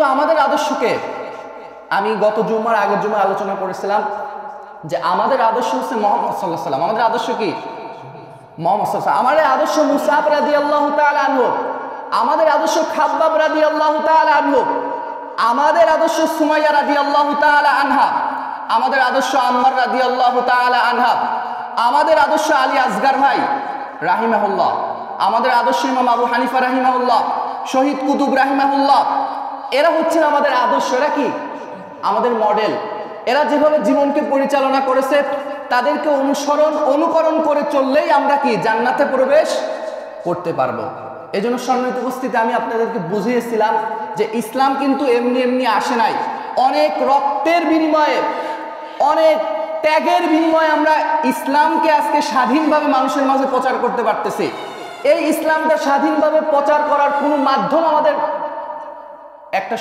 কিন্তু আমাদের আদর্শকে আমি গত জুম্মার আগের জুম্মায় আলোচনা করেছিলাম যে আমাদের আদর্শ হচ্ছে মুহাম্মদ সাল্লাল্লাহু আলাইহি ওয়াসাল্লাম। আমাদের আদর্শ কি? মুহাম্মদ সাল্লাল্লাহু আলাইহি ওয়াসাল্লাম। আমাদের আদর্শ মুসআব রাদিয়াল্লাহু তাআলা আনহু, আমাদের আদর্শ খাব্বাব রাদিয়াল্লাহু তাআলা আনহু, আমাদের আদর্শ সুমাইয়া রাদিয়াল্লাহু তাআলা আনহা, আমাদের আদর্শ আম্মার রাদিয়াল্লাহু তাআলা আনহা, আমাদের আদর্শ আলী আসগর ভাই রাহিমাহুল্লাহ, আমাদের আদর্শ ইমাম আবু হানিফা রাহিমাহুল্লাহ, শহীদ কুতুব রাহিমাহুল্লাহ। এরা হচ্ছেন আমাদের আদর্শ। এরা কি? আমাদের মডেল। এরা যেভাবে জীবনকে পরিচালনা করেছে তাদেরকে অনুকরণ করে চললেই আমরা কি জান্নাতে প্রবেশ করতে পারবো। এই জন্য সম্মানিত উপস্থিতি, আমি আপনাদেরকে বুঝিয়েছিলাম যে ইসলাম কিন্তু এমনি এমনি আসে নাই। অনেক রক্তের বিনিময়ে, অনেক ত্যাগের বিনিময়ে আমরা ইসলামকে আজকে স্বাধীনভাবে মানুষের মাঝে প্রচার করতে পারতেছি। এই ইসলামটা স্বাধীনভাবে প্রচার করার কোনো মাধ্যম আমাদের একটা